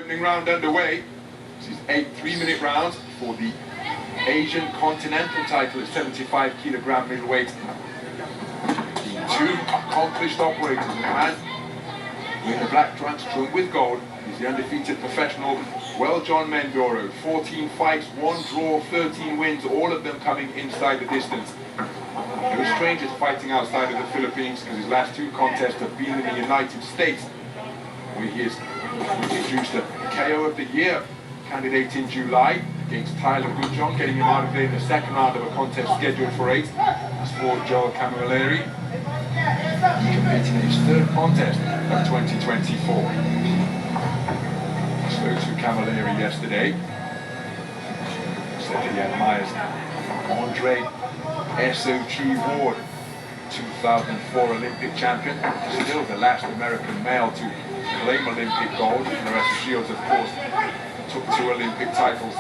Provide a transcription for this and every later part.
opening round underway. This is 8 3-minute rounds for the Asian Continental title at 75 kilogram middleweight. The two accomplished operators, the man with the black trunks trimmed with gold is the undefeated professional John Mindoro. 14 fights, 1 draw, 13 wins, all of them coming inside the distance. No strangers fighting outside of the Philippines, because his last 2 contests have been in the United States, where he has introduced a KO of the year candidate in July against Tyler Goodjohn, getting him out of there in the second round of a contest scheduled for 8. As for Joel Camilleri, competing in his 3rd contest of 2024. I spoke to Camilleri yesterday. Said that he admires Andre S.O.G. Ward, 2004 Olympic champion, still the last American male to claim Olympic gold. Larissa Shields, of course, took 2 Olympic titles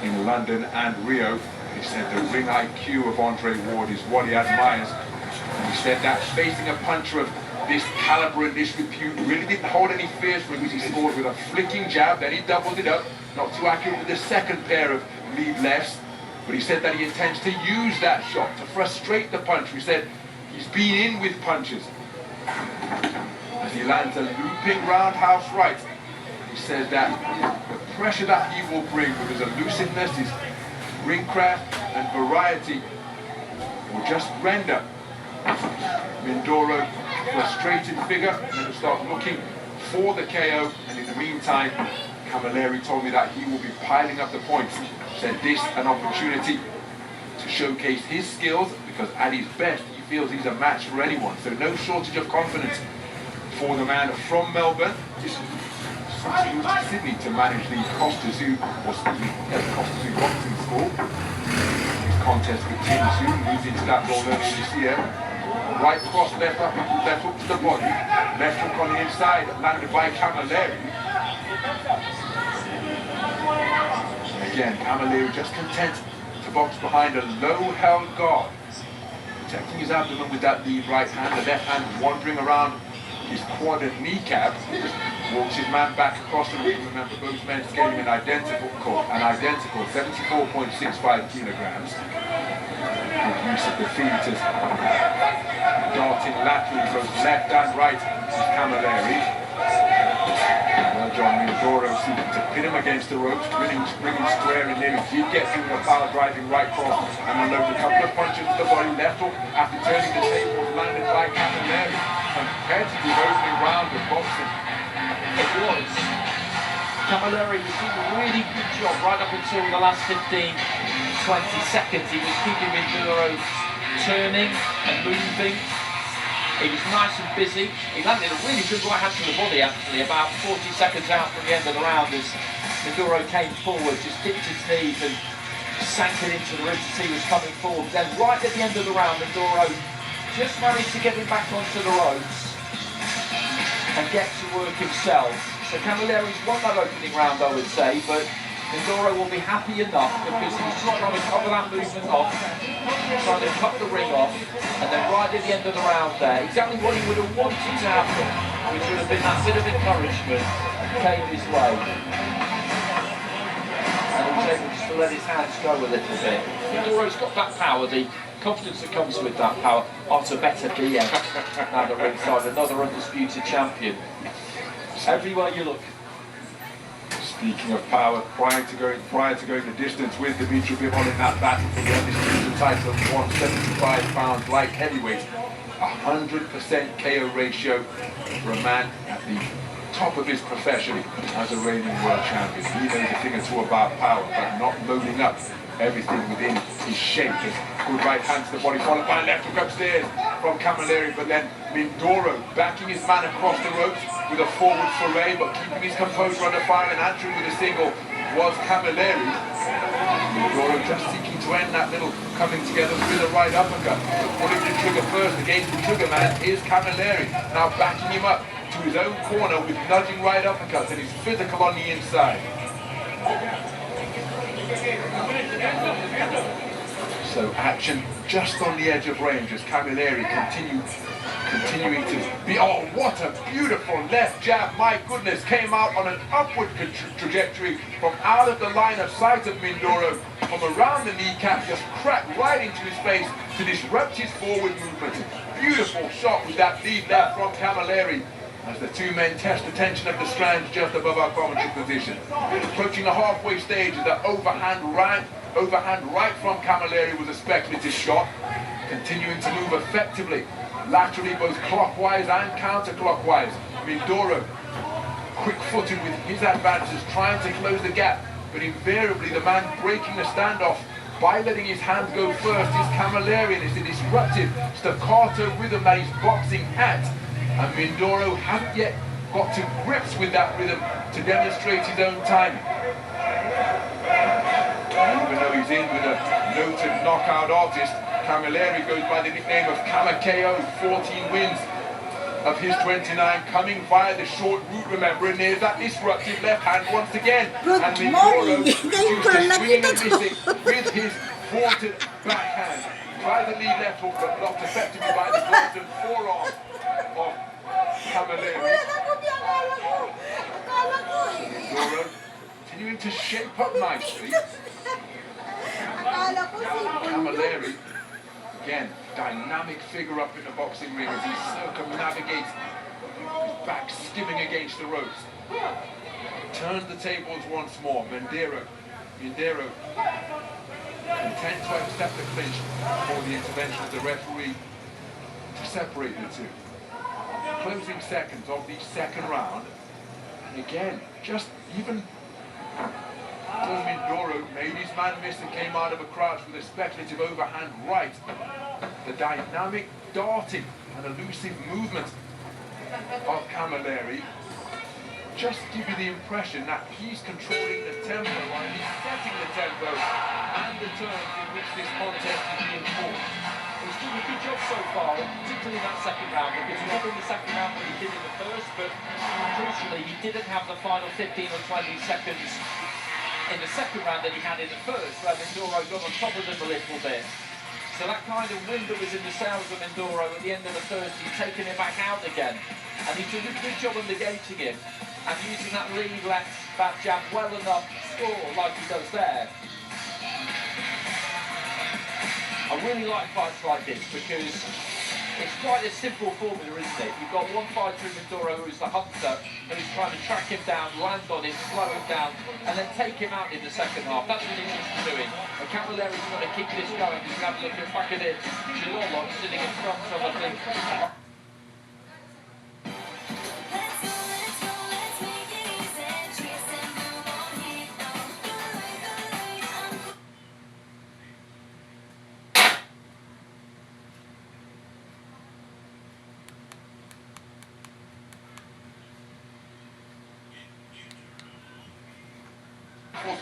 in London and Rio. He said the ring IQ of Andre Ward is what he admires. And he said that facing a puncher of this caliber and this repute really didn't hold any fears for him, as he scored with a flicking jab, then he doubled it up, not too accurate with the second pair of lead lefts. But he said that he intends to use that shot to frustrate the puncher. He said he's been in with punches. As he lands a looping roundhouse right, he says that the pressure that he will bring with his elusiveness, his ring craft and variety will just render Mindoro a frustrated figure, and then he'll start looking for the KO. And in the meantime, Camilleri told me that he will be piling up the points. Said this an opportunity to showcase his skills, because at his best he feels he's a match for anyone. So no shortage of confidence for the man from Melbourne. Just he moved to Sydney to manage the Costa Zoo Boxing School. His contest with Tim soon moves into that role earlier this year. Right cross, left up, left hook to the body, left hook on the inside, landed by Camilleri. Again, Camilleri just content to box behind a low-held guard, protecting his abdomen with that lead right hand, the left hand wandering around his quad and kneecap, walks his man back across the ring. Remember, both men scaling an identical 74.65 kilograms. Good use of the feet as darting laterally both left and right with Camilleri. John Mindoro seeking to pin him against the ropes, bringing square in there. He did get through a power driving right cross and unload a couple of punches to the body. Left hook after turning the table, landed by Camilleri. Competitive opening round of boxing. It was. Camilleri was doing a really good job right up until the last 15-20 seconds. He was keeping Mindoro turning and moving. He was nice and busy. He landed a really good right hand to the body, actually, about 40 seconds out from the end of the round, as Mindoro came forward, just dipped his knees and sank it into the ribs as he was coming forward. Then right at the end of the round, Mindoro just managed to get him back onto the ropes and get to work himself. So Camilleri's won that opening round, I would say, but Mindoro will be happy enough, because he was just trying to cover that movement off, trying to cut the ring off, and then right at the end of the round there, exactly what he would have wanted to happen, which would have been that bit of encouragement, came his way. And he was able just to let his hands go a little bit. Mindoro's got that power, the confidence that comes with that power. Arthur better DM at the ringside, another undisputed champion. Everywhere you look. Speaking of power, prior to going the distance with Dimitri Bivol in that battle for the undisputed title of 175 pounds light heavyweight, 100% KO ratio for a man at the top of his profession as a reigning world champion. He knows a thing or two about power, but not loading up everything within his shape. Good right hand to the body, followed by left hook upstairs from Camilleri, but then Mindoro backing his man across the ropes with a forward foray, but keeping his composure under fire and answering with a single was Camilleri. Mindoro just seeking to end that little coming together with a right uppercut. Pulling the trigger first against the trigger man is Camilleri, now backing him up to his own corner with nudging right uppercuts, and he's physical on the inside. So action just on the edge of range as Camilleri continues continuing to be, oh, what a beautiful left jab, my goodness, came out on an upward trajectory from out of the line of sight of Mindoro, from around the kneecap, just cracked right into his face to disrupt his forward movement. Beautiful shot with that lead left from Camilleri, as the two men test the tension of the strands just above our commentary position. Approaching the halfway stage, the overhand right from Camilleri was a speculative shot, continuing to move effectively, laterally both clockwise and counterclockwise. Mindoro, quick-footed with his advances, trying to close the gap, but invariably the man breaking the standoff by letting his hands go first is Camilleri, and it's the disruptive staccato rhythm that he's boxing at. And Mindoro hasn't yet got to grips with that rhythm to demonstrate his own time. Even though he's in with a noted knockout artist, Camilleri goes by the nickname of Kamikeo, 14 wins of his 29 coming via the short route, remember, and there's that disruptive left hand once again. And Mindoro used to swinging and missing with his vaunted backhand. Tries the lead left hook, but blocked effectively by the vaunted forearm of Camilleri. Mindoro continuing to shape up nicely. Camilleri, again, dynamic figure up in the boxing ring as he circumnavigates, his back skimming against the ropes. Turns the tables once more. Mindoro content to accept the clinch for the intervention of the referee to separate the two. Closing seconds of the second round, and again, just even though Mindoro made his man miss and came out of a crouch with a speculative overhand right, the dynamic darting and elusive movement of Camilleri just give you the impression that he's controlling the tempo while he's setting the tempo and the terms in which this contest is being fought. He's doing a good job so far, particularly in that second round, because he did in the second round what he did in the first, but crucially he didn't have the final 15 or 20 seconds in the second round that he had in the first, where Mindoro got on top of him a little bit. So that kind of wind that was in the sails of Mindoro at the end of the first, he's taken it back out again. And he did a good job of negating him and using that lead left back jab well enough to score like he does there. I really like fights like this because it's quite a simple formula, isn't it? You've got one fighter in Mindoro who's the hunter, who's trying to track him down, land on him, slow him down, and then take him out in the second half. That's what he's used to doing. And Camilleri's got to keep this going. You can have a look back at it. Chilolo sitting in front of, I think.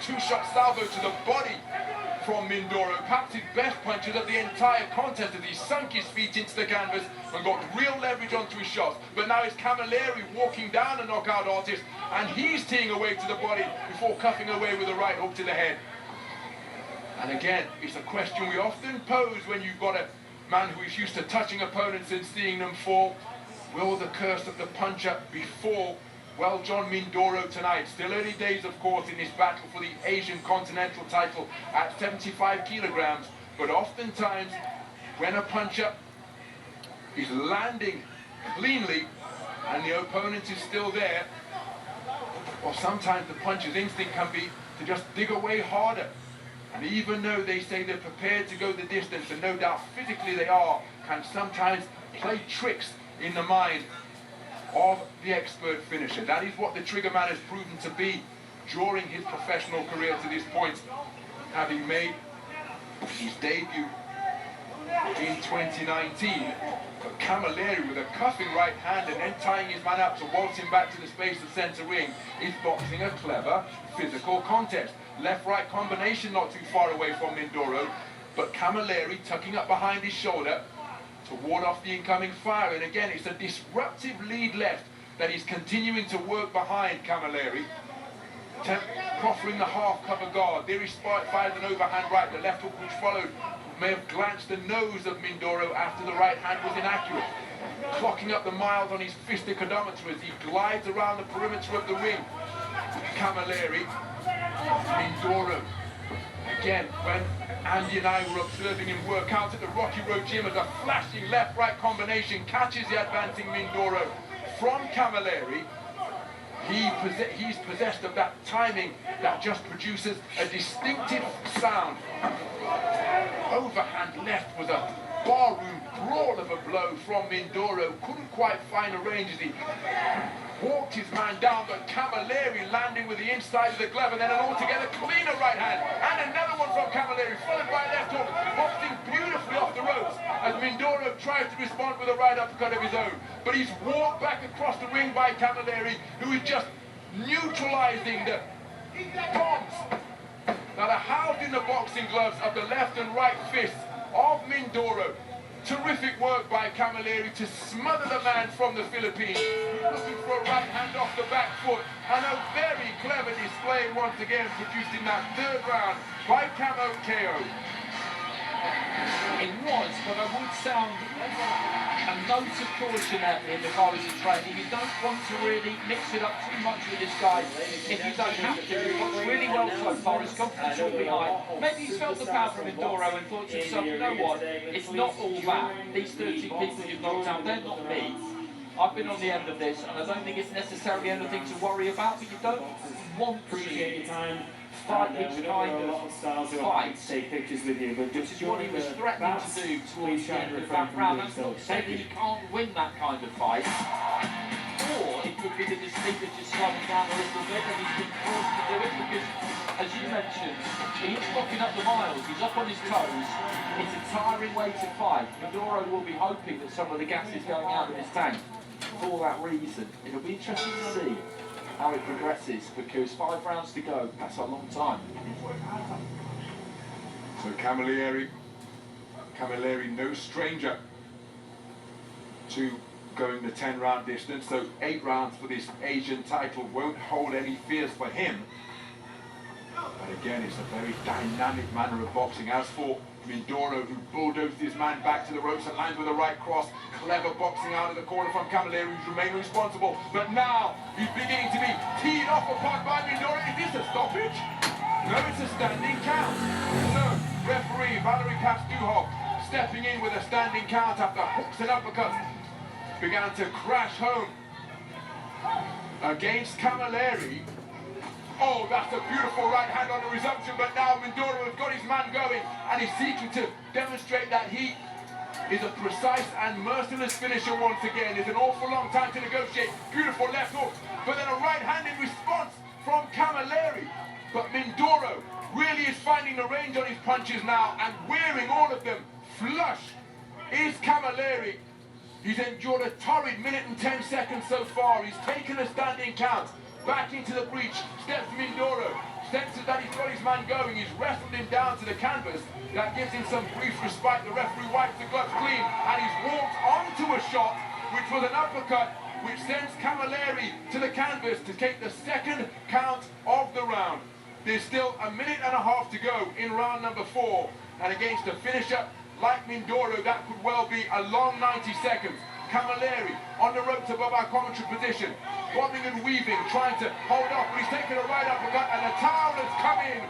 Two-shot salvo to the body from Mindoro. Perhaps his best punches of the entire contest as he sunk his feet into the canvas and got real leverage onto his shots. But now it's Camilleri walking down the knockout artist, and he's teeing away to the body before cuffing away with a right hook to the head. And again, it's a question we often pose when you've got a man who is used to touching opponents and seeing them fall. Will the curse of the puncher befall well John Mindoro tonight? Still early days, of course, in this battle for the Asian Continental title at 75 kilograms, but oftentimes when a puncher is landing cleanly and the opponent is still there, or sometimes the puncher's instinct can be to just dig away harder. And even though they say they're prepared to go the distance, and no doubt physically they are, can sometimes play tricks in the mind of the expert finisher. That is what the trigger man has proven to be during his professional career to this point, having made his debut in 2019. But Camilleri, with a cuffing right hand and then tying his man up to waltz him back to the space of centre ring, is boxing a clever physical contest. Left-right combination not too far away from Mindoro, but Camilleri tucking up behind his shoulder to ward off the incoming fire. And again, it's a disruptive lead left that he's continuing to work behind Camilleri, proffering the half-cover guard. There he fires an overhand right. The left hook which followed may have glanced the nose of Mindoro after the right hand was inaccurate. clocking up the miles on his fistic odometer as he glides around the perimeter of the ring. Camilleri, Mindoro. Again, when Andy and I were observing him work out at the Rocky Road Gym, as a flashing left-right combination catches the advancing Mindoro from Camilleri. He's possessed of that timing that just produces a distinctive sound. Overhand left was a barroom brawl of a blow from Mindoro. Couldn't quite find a range as he walked his man down, but Camilleri landing with the inside of the glove, and then an altogether cleaner right hand, and another one from Camilleri, followed by a left hook, boxing beautifully off the ropes as Mindoro tries to respond with a right uppercut of his own. But he's walked back across the ring by Camilleri, who is just neutralizing the bombs that are housed in the boxing gloves of the left and right fists of Mindoro. Terrific work by Camilleri to smother the man from the Philippines, looking for a right hand off the back foot, and a very clever display once again produced in that third round by Camo KO. It was, but I would sound a note of caution at him if I was a trainer. You don't want to really mix it up too much with this guy if you don't have to. He works really well so far, his confidence will be high. Maybe he's felt the power from Mindoro and thought to himself, you know what, it's not all that. These 13 people you've knocked out, they're not me. I've been on the end of this, and I don't think it's necessarily anything to worry about, but you don't want to fight which kind of fight, take pictures with you, but which is what he was threatening to do towards the end of that round. That's not to say that he can't win that kind of fight, or it could be that his feet are just slowing down a little bit and he's been forced to do it because, as you mentioned, he's clocking up the miles, he's up on his toes. It's a tiring way to fight. Mindoro will be hoping that some of the gas is going out of his tank for that reason. It'll be interesting to see how it progresses, because 5 rounds to go, that's a long time. So Camilleri, no stranger to going the 10-round distance, so 8 rounds for this Asian title won't hold any fears for him. But again, it's a very dynamic manner of boxing. As for Mindoro, who bulldozed his man back to the ropes and lands with a right cross. Clever boxing out of the corner from Camilleri, who's remained responsible. But now he's beginning to be teed off upon by Mindoro. Is this a stoppage? No, it's a standing count. So, referee Valerie Pastuhov stepping in with a standing count after hooks and uppercuts began to crash home against Camilleri. Oh, that's a beautiful right hand on the resumption, but now Mindoro has got his man going and he's seeking to demonstrate that he is a precise and merciless finisher once again. It's an awful long time to negotiate. Beautiful left hook, but then a right hand in response from Camilleri. But Mindoro really is finding the range on his punches now and wearing all of them flush. Is Camilleri. He's endured a torrid minute and 10 seconds so far. He's taken a standing count. Back into the breach, steps Mindoro, senses that he's got his man going, he's wrestled him down to the canvas. That gives him some brief respite. The referee wipes the gloves clean and he's walked onto a shot, which was an uppercut, which sends Camilleri to the canvas to take the second count of the round. There's still a minute and a half to go in round number 4, and against a finisher like Mindoro, that could well be a long 90 seconds. Camilleri on the ropes above our commentary position, bobbing and weaving, trying to hold off, but he's taken a right uppercut, and the towel has come in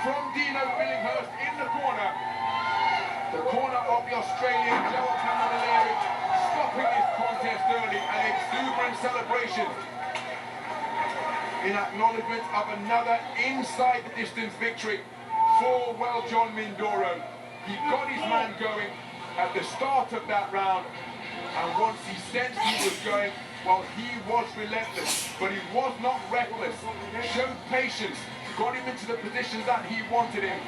from Dino Billinghurst in the corner. The corner of the Australian, Joel Camilleri, stopping this contest early, an exuberant celebration in acknowledgement of another inside the distance victory for well John Mindoro. He got his man going at the start of that round, and once he sensed he was going, well, he was relentless, but he was not reckless. Showed patience, got him into the position that he wanted him.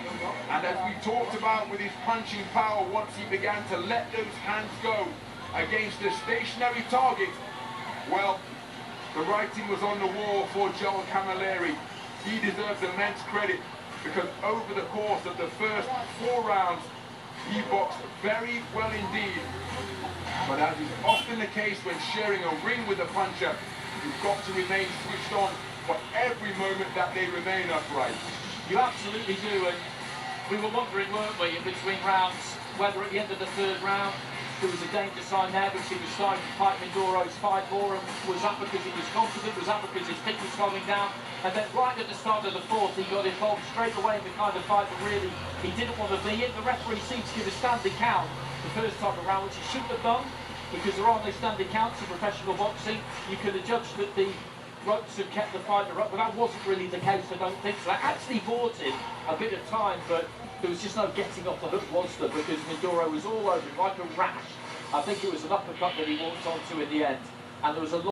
And as we talked about with his punching power, once he began to let those hands go against a stationary target, well, the writing was on the wall for Joel Camilleri. He deserves immense credit because over the course of the first 4 rounds, he boxed very well indeed. But as is often the case when sharing a ring with a puncher, you've got to remain switched on for every moment that they remain upright. You absolutely do, and we were wondering, weren't we, in between rounds, whether at the end of the 3rd round, there was a danger sign there because he was starting to fight Mindoro's fight more, and was that because he was confident, was that because his kick was slowing down? And then right at the start of the fourth, he got involved straight away in the kind of fight that really he didn't want to be in. The referee seemed to give a standing count the first time around, which he shouldn't have done, because there are no standing counts in professional boxing. You could have judged that the ropes have kept the fighter up, but that wasn't really the case, I don't think so. That actually bought him a bit of time, but there was just no getting off the hook, was there? Because Mindoro was all over him like a rash. I think it was an uppercut that he walked onto in the end, and there was a lot